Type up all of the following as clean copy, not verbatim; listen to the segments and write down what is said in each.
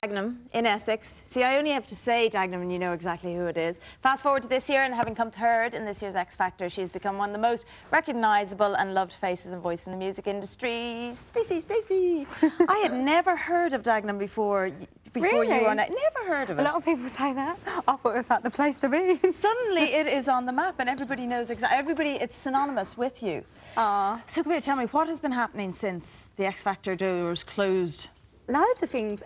Dagenham in Essex. See, I only have to say Dagenham and you know exactly who it is. Fast forward to this year, and having come third in this year's X Factor, she's become one of the most recognisable and loved faces and voices in the music industry. Stacey. I had never heard of Dagenham before Really? you were on it. Never heard of it. A lot of people say that. I thought it was like the place to be. Suddenly it is on the map and everybody knows exactly. It's synonymous with you. So come here, tell me, what has been happening since the X Factor doors closed? Loads of things.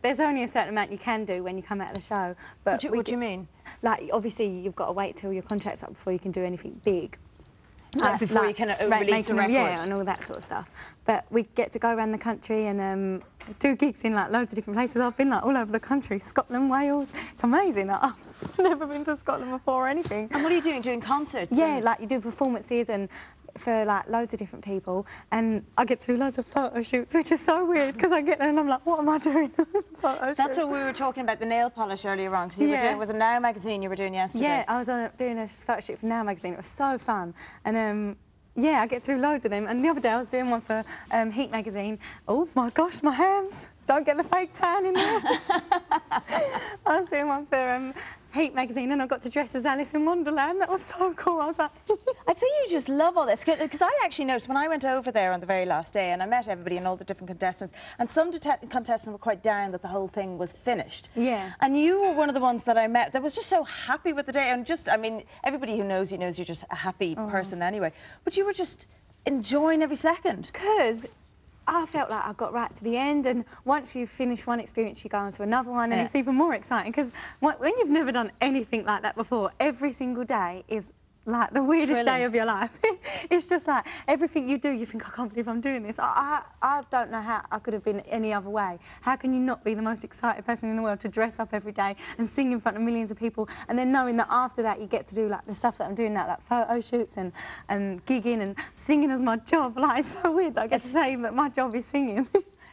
There's only a certain amount you can do when you come out of the show. But What do you mean? Like, obviously, you've got to wait till your contract's up before you can do anything big. Before you can release a record. Yeah, and all that sort of stuff. But we get to go around the country and do gigs in like loads of different places. I've been like all over the country, Scotland, Wales. It's amazing. Like, I've never been to Scotland before or anything. And what are you doing? Doing concerts? Yeah, like you do performances and for like loads of different people, and I get to do loads of photo shoots, which is so weird because I get there and I'm like, what am I doing? That's what we were talking about, the nail polish earlier on, because you were doing, was it Now magazine you were doing yesterday? Yeah, I was doing a photo shoot for Now magazine. It was so fun, and yeah, I get to do loads of them. And the other day I was doing one for Heat magazine. Oh my gosh, my hands! Don't get the fake tan in there. I was doing one for Heat magazine and I got to dress as Alice in Wonderland. That was so cool. I was like... I'd say you just love all this, because I actually noticed when I went over there on the very last day and I met everybody and all the different contestants, and some contestants were quite down that the whole thing was finished. Yeah. And you were one of the ones that I met that was just so happy with the day, and just, I mean, everybody who knows you knows you're just a happy person anyway, but you were just enjoying every second. Because I felt like I got right to the end, and once you finish one experience, you go on to another one, and it's even more exciting, because when you've never done anything like that before, every single day is like the weirdest day of your life. It's just like everything you do, you think, I can't believe I'm doing this. I don't know how I could have been any other way. How can you not be the most excited person in the world to dress up every day and sing in front of millions of people, and then knowing that after that you get to do like the stuff that I'm doing now, like photo shoots and gigging and singing as my job. Like, it's so weird that I get to say that my job is singing.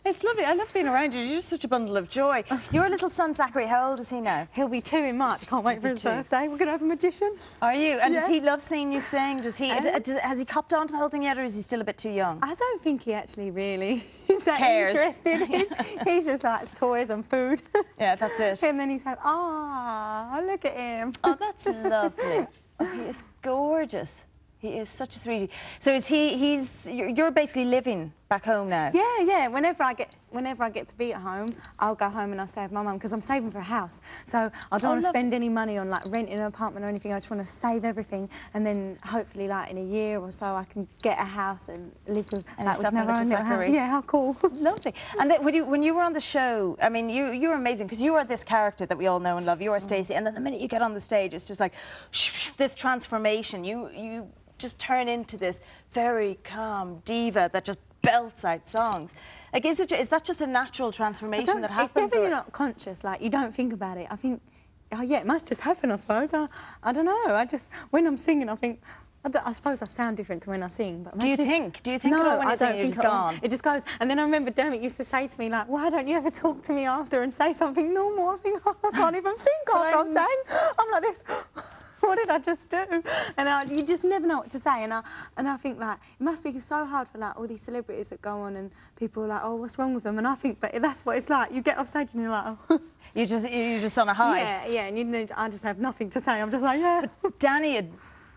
It's lovely. I love being around you. You're just such a bundle of joy. Your little son, Zachary, how old is he now? He'll be 2 in March. I can't wait for his birthday. We're going to have a magician. Are you? And does he love seeing you sing? Does he? Has he copped on to the whole thing yet, or is he still a bit too young? I don't think he actually really is that interested. He just likes toys and food. Yeah, that's it. And then he's like, look at him. Oh, that's lovely. Oh, he is gorgeous. He is such a sweetie. So is you're basically living back home now? Yeah. Whenever I get to be at home, I'll go home and I'll stay with my mum, because I'm saving for a house. So I don't want to spend any money on like renting an apartment or anything. I just want to save everything, and then hopefully like in a year or so I can get a house and live with my own little house. Yeah, how cool. Lovely. And then when you were on the show, I mean, you were amazing, because you are this character that we all know and love. You are Stacey, and then the minute you get on the stage, it's just like this transformation. You just turn into this very calm diva that just belts out songs. Like, is that just a natural transformation that happens? It's definitely not conscious. Like, you don't think about it. I think, oh yeah, it must just happen, I suppose. I don't know. When I'm singing, I think, I suppose I sound different to when I sing. But do you think no, at all when you're singing, you're just gone? It just goes. And then I remember Dermot used to say to me, like, why don't you ever talk to me after and say something normal? I think, I can't even think after I'm saying. I'm like this. What did I just do? And you just never know what to say. And I think, like, it must be so hard for like all these celebrities that go on and people are like, oh, what's wrong with them? And I think, but that's what it's like. You get off stage and you're like, oh. You're just on a high. Yeah. And I just have nothing to say. I'm just like, yeah. Danny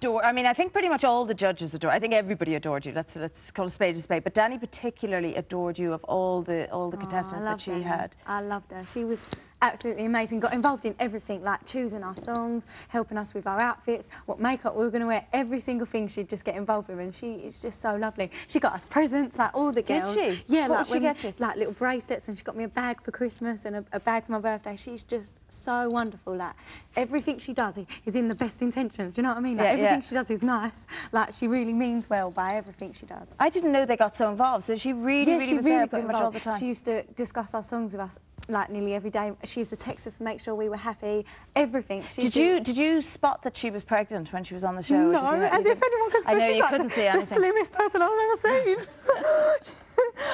I mean, I think pretty much all the judges adore. I think everybody adored you. Let's call a spade a spade. But Danny particularly adored you of all the contestants that she had. I loved her. She was absolutely amazing. Got involved in everything, like choosing our songs, helping us with our outfits, what makeup we were going to wear. Every single thing she'd just get involved with, and she is just so lovely. She got us presents, like all the girls. Did she? Yeah. What did she get you? Like little bracelets, and she got me a bag for Christmas and a bag for my birthday. She's just so wonderful. Like, everything she does is in the best intentions. Do you know what I mean? Like, everything she does is nice. Like, she really means well by everything she does. I didn't know they got so involved. So she really was there pretty much all the time. She used to discuss our songs with us like nearly every day. She used to text us to make sure we were happy. Everything. Did you spot that she was pregnant when she was on the show? No, as if anyone could see. I know you couldn't see anything. The slimmest person I've ever seen.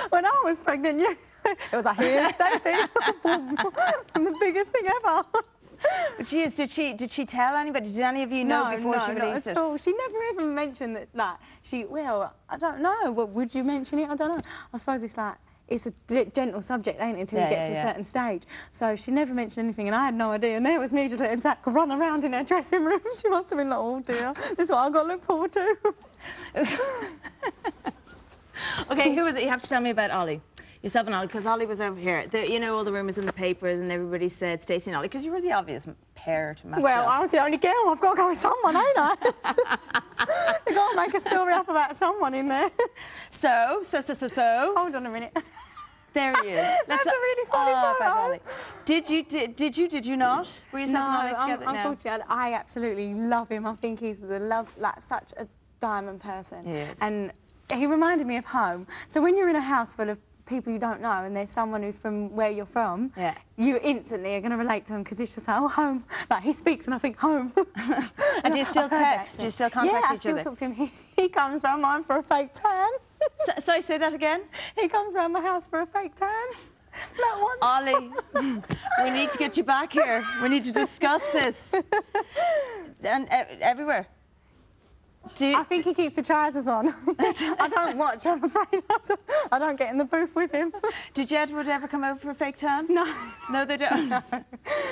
When I was pregnant, it was like, here's Stacey. I'm the biggest thing ever. But did she tell anybody? Did any of you know before she released it? No, not at all. She never even mentioned that, like, well, I don't know. Would you mention it? I don't know. I suppose it's like, it's a gentle subject, ain't it, until you get to a certain stage. So she never mentioned anything, and I had no idea. And there was me just letting Zach run around in her dressing room. She must have been like, oh dear, this is what I've got to look forward to. Okay, who was it? You have to tell me about Ollie. Yourself and Ollie, because Ollie was over here. You know, all the rumours in the papers, and everybody said Stacey and Ollie, because you were the obvious pair to match Well, up. I was the only girl. I've got to go with someone, ain't I? They've got to make a story up about someone in there. So. Hold on a minute. There he is. That's a really funny photo. About Ollie. Did you not? Were yourself and Ollie together? Unfortunately, I absolutely love him. I think he's like such a diamond person. He is. And he reminded me of home. So when you're in a house full of people you don't know and there's someone who's from where you're from, you instantly are going to relate to him because it's just like, oh, home. Like, he speaks and I think home. And do you still text? Do you still contact each other? Yeah, I still talk to him. He comes round mine for a fake tan. Sorry, say that again? He comes round my house for a fake tan. Not once. Ollie, we need to get you back here. We need to discuss this. And everywhere. I think he keeps the trousers on. I don't watch, I'm afraid. I don't get in the booth with him. Did Jedward ever come over for a fake tan? No. No, they don't? No.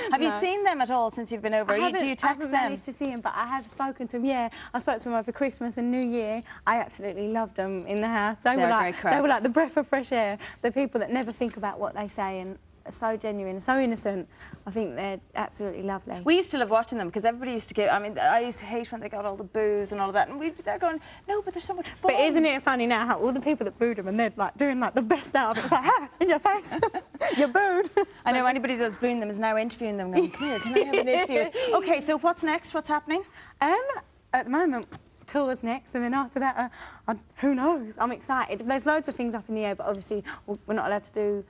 Have you seen them at all since you've been over? Do you text I haven't them? managed to see him, but I have spoken to him, yeah. I spoke to him over Christmas and New Year. I absolutely loved them in the house. They were like the breath of fresh air. The people that never think about what they say and are so genuine, so innocent. I think they're absolutely lovely. We used to love watching them because everybody used to give. I mean, I used to hate when they got all the booze and all of that, and we'd be there going, no, but there's so much fun. But isn't it funny now how all the people that booed them and they're like doing like the best out of it? It's like, ha, in your face, you're booed. I know anybody that's booing them is now interviewing them. Going, come here, can I have an interview? Okay, so what's next? What's happening? At the moment, tours next, and then after that, who knows? I'm excited. There's loads of things up in the air, but obviously we're not allowed to do.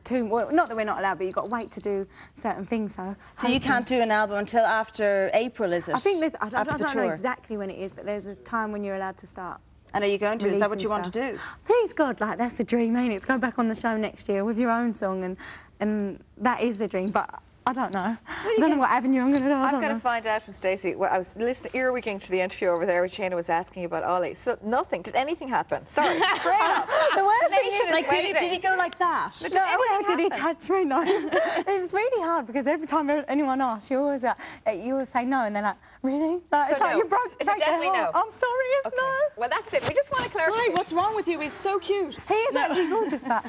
Well, not that we're not allowed, but you've got to wait to do certain things. So you can't do an album until after April, is it? I think there's. I don't know exactly when it is, but there's a time when you're allowed to start. And are you going to? Is that what you want to do? Please God, like that's the dream, ain't it? To go back on the show next year with your own song, and that is the dream. But I don't know. I don't know what avenue I'm going to do. I'm going to find out from Stacey. Well, I was listening, earwigging to the interview over there, which Shana was asking about Ollie. So nothing. Did anything happen? Sorry, straight up. The worst thing is, like, did he go like that? Did he touch me? No. It's really hard because every time anyone asks, you always say no, and they're like, really? Like, so it's like no. you broke. Is it definitely no? I'm sorry, it's no. Well, that's it. We just want to clarify. Why? What's wrong with you? He's so cute. He is actually gorgeous, but.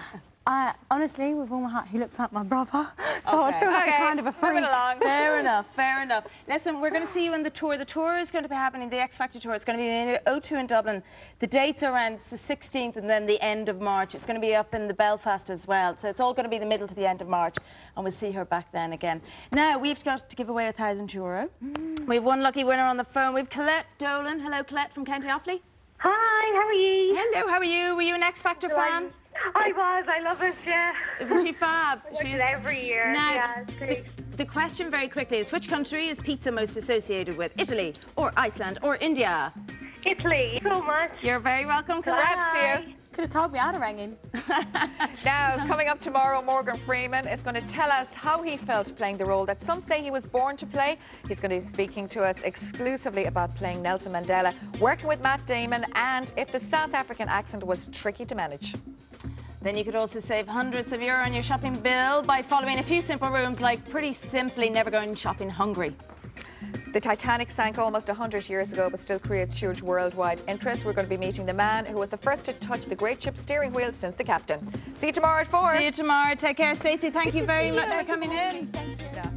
Honestly, with all my heart, he looks like my brother, so I'd feel like a kind of a freak. Fair enough, fair enough. Listen, we're going to see you in the tour. The tour is going to be happening, the X Factor tour. It's going to be in O2 in Dublin. The dates are around the 16th and then the end of March. It's going to be up in the Belfast as well. So it's all going to be the middle to the end of March, and we'll see her back then again. Now, we've got to give away €1,000. We have one lucky winner on the phone. We've Colette Dolan. Hello, Colette from County Offaly. Hi, how are you? Hello, how are you? Were you an X Factor fan? I was. I love it, yeah. Isn't she fab? She's every year. Now, yeah, it's great. the question very quickly is, which country is pizza most associated with? Italy or Iceland or India? Italy. So much. You're very welcome, Colette. Congrats to you. Could have told me I'd have rang in. Now, coming up tomorrow, Morgan Freeman is going to tell us how he felt playing the role that some say he was born to play. He's going to be speaking to us exclusively about playing Nelson Mandela, working with Matt Damon, and if the South African accent was tricky to manage. Then you could also save hundreds of euro on your shopping bill by following a few simple rules, like pretty simply never going shopping hungry. The Titanic sank almost 100 years ago, but still creates huge worldwide interest. We're going to be meeting the man who was the first to touch the great ship's steering wheel since the captain. See you tomorrow at 4. See you tomorrow. Take care, Stacey. Thank you very much for coming in. Thank you.